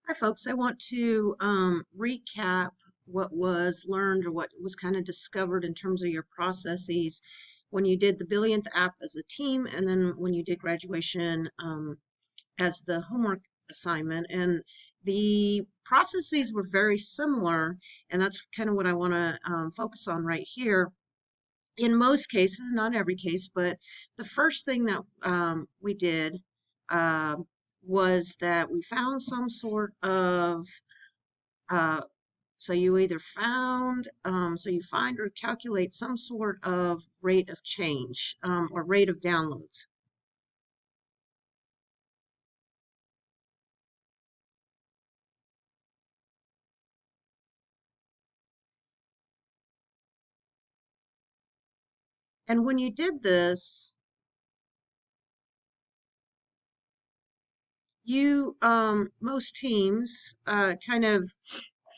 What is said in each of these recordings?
Hi, folks. I want to recap what was learned or what was kind of discovered in terms of your processes when you did the Billionth app as a team, and then when you did graduation as the homework assignment. And the processes were very similar, and that's kind of what I want to focus on right here. In most cases, not every case, but the first thing that we did uh, was that we found some sort of uh, so you either so you find or calculate some sort of rate of change or rate of downloads. And when you did this, most teams kind of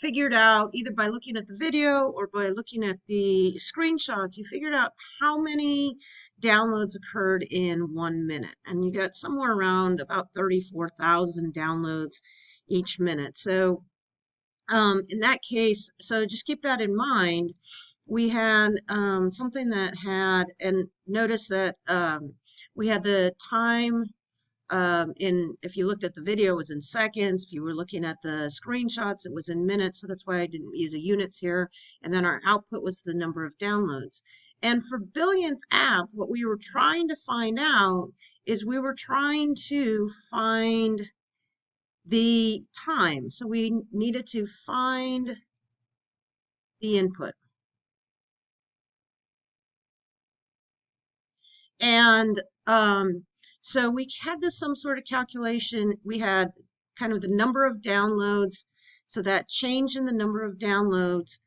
figured out either by looking at the video or by looking at the screenshots, you figured out how many downloads occurred in 1 minute. And you got somewhere around about 34,000 downloads each minute. So in that case, so just keep that in mind. We had something that had, and notice that we had the time if you looked at the video, it was in seconds. If you were looking at the screenshots, it was in minutes. So that's why I didn't use a units here. And then our output was the number of downloads. And for Billionth app, what we were trying to find out is we were trying to find the time. So we needed to find the input. And so we had this some sort of calculation. We had kind of the number of downloads. So that change in the number of downloads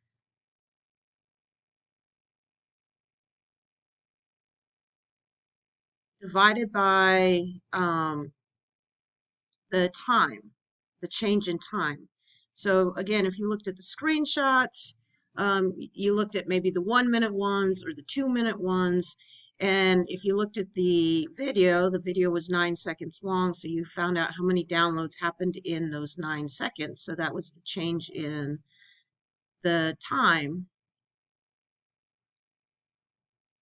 divided by the time, the change in time. So again, if you looked at the screenshots, you looked at maybe the 1 minute ones or the 2 minute ones. And if you looked at the video was 9 seconds long. So you found out how many downloads happened in those 9 seconds. So that was the change in the time.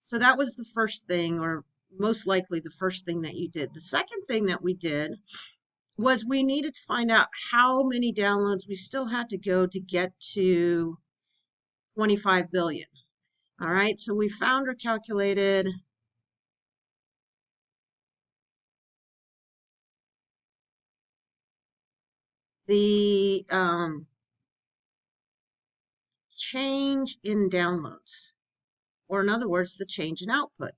So that was the first thing, or most likely the first thing that you did. The second thing that we did was we needed to find out how many downloads we still had to go to get to 25 billion. All right, so we found or calculated the change in downloads, or in other words, the change in output.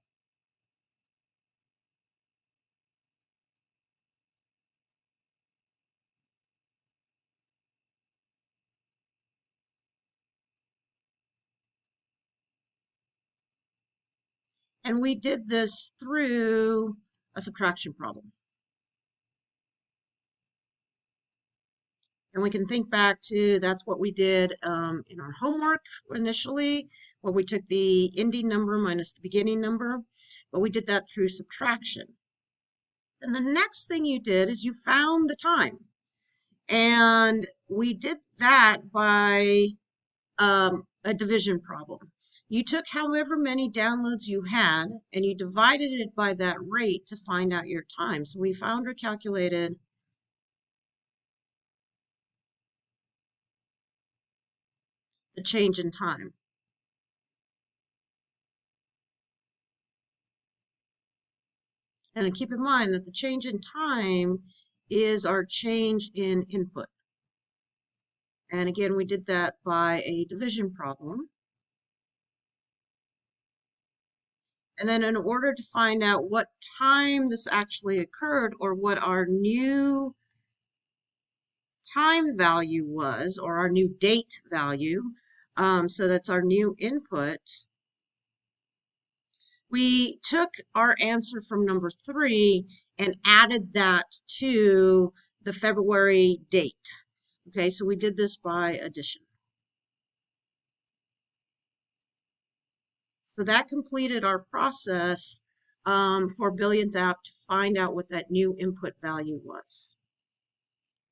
And we did this through a subtraction problem. And we can think back to that's what we did in our homework initially, where we took the ending number minus the beginning number, but we did that through subtraction. And the next thing you did is you found the time. And we did that by a division problem. You took however many downloads you had and you divided it by that rate to find out your time. So we found or calculated the change in time. And keep in mind that the change in time is our change in input. And again, we did that by a division problem. And then in order to find out what time this actually occurred or what our new time value was or our new date value, so that's our new input, we took our answer from number 3 and added that to the February date. Okay, so we did this by addition. So that completed our process for Billionth app to find out what that new input value was.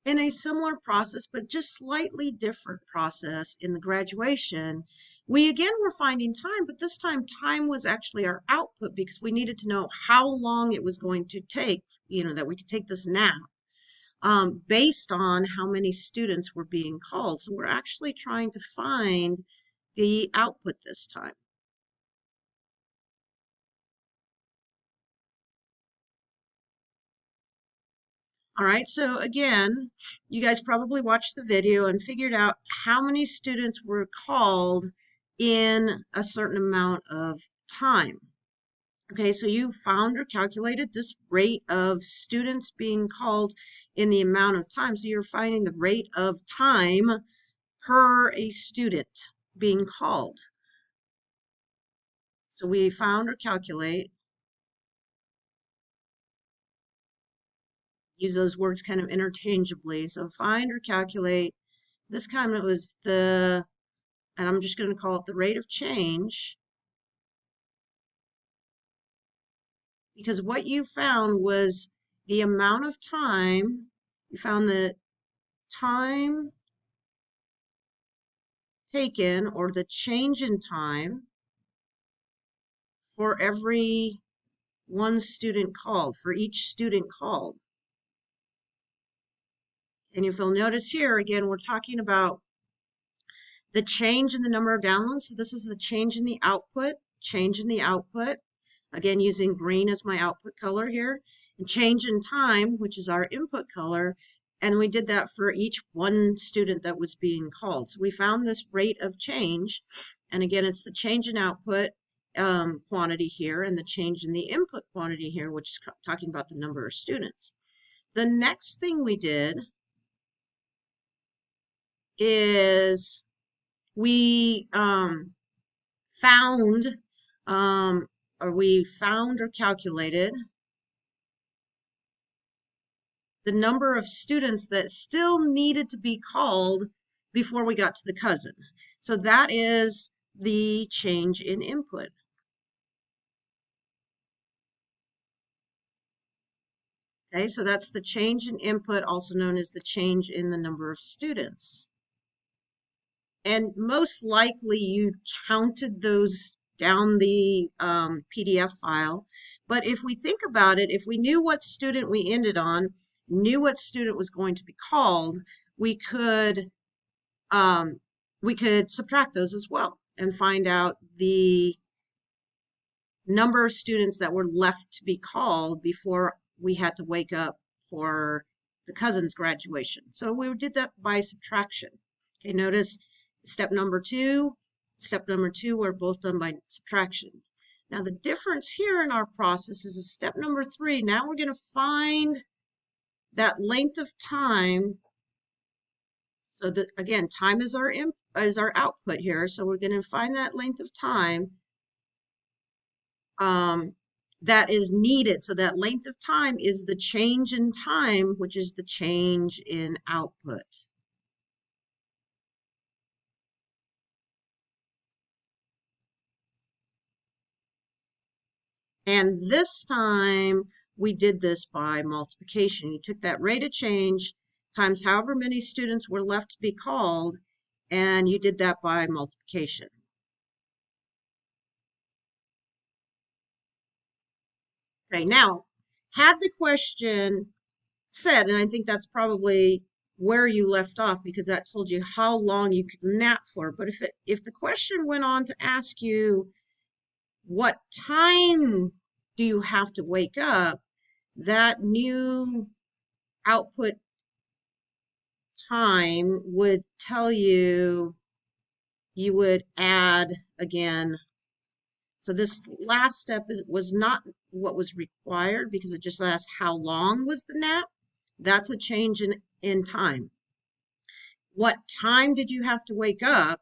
in a similar process, but just slightly different process in the graduation, we again were finding time, but this time time was actually our output because we needed to know how long it was going to take, that we could take this nap based on how many students were being called. So we're actually trying to find the output this time. All right, so again, you guys probably watched the video and figured out how many students were called in a certain amount of time. Okay, so you found or calculated this rate of students being called in the amount of time. So you're finding the rate of time per a student being called. So we found or calculate, use those words kind of interchangeably. So find or calculate, this time it was and I'm just going to call it the rate of change, because what you found was the amount of time, you found the time taken or the change in time for every one student called, for each student called. And if you'll notice here, again, we're talking about the change in the number of downloads. So this is the change in the output, change in the output. Again, using green as my output color here. And change in time, which is our input color. And we did that for each one student that was being called. So we found this rate of change. And again, it's the change in output quantity here and the change in the input quantity here, which is talking about the number of students. The next thing we did is we found or calculated the number of students that still needed to be called before we got to the cousin. So that is the change in input. Okay, so that's the change in input, also known as the change in the number of students. And most likely you counted those down the PDF file. But if we think about it, if we knew what student we ended on, knew what student was going to be called, we could subtract those as well and find out the number of students that were left to be called before we had to wake up for the cousin's graduation. So we did that by subtraction. Okay, notice step number two were both done by subtraction. Now the difference here in our process is step number 3. Now we're going to find that length of time. So that again, time is our output here. So we're going to find that length of time that is needed. So that length of time is the change in time, which is the change in output. And this time we did this by multiplication. You took that rate of change times however many students were left to be called, and you did that by multiplication. Okay, now, had the question said, and I think that's probably where you left off because that told you how long you could nap for, but if the question went on to ask you what time do you have to wake up, that new output time would tell you would add again. So this last step was not what was required because it just asked how long was the nap. That's a change in time. What time did you have to wake up?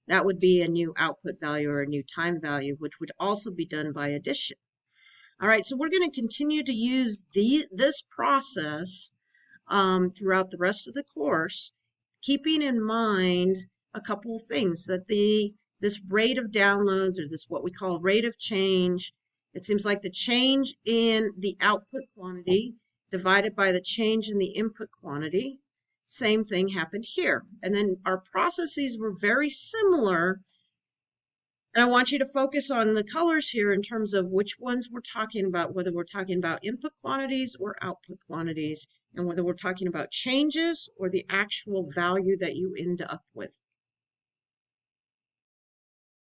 That would be a new output value or a new time value, which would also be done by addition. All right, so we're going to continue to use this process throughout the rest of the course, keeping in mind a couple of things, that this rate of downloads, or this what we call rate of change, it seems like the change in the output quantity divided by the change in the input quantity. Same thing happened here. And then our processes were very similar. And I want you to focus on the colors here in terms of which ones we're talking about, whether we're talking about input quantities or output quantities, and whether we're talking about changes or the actual value that you end up with.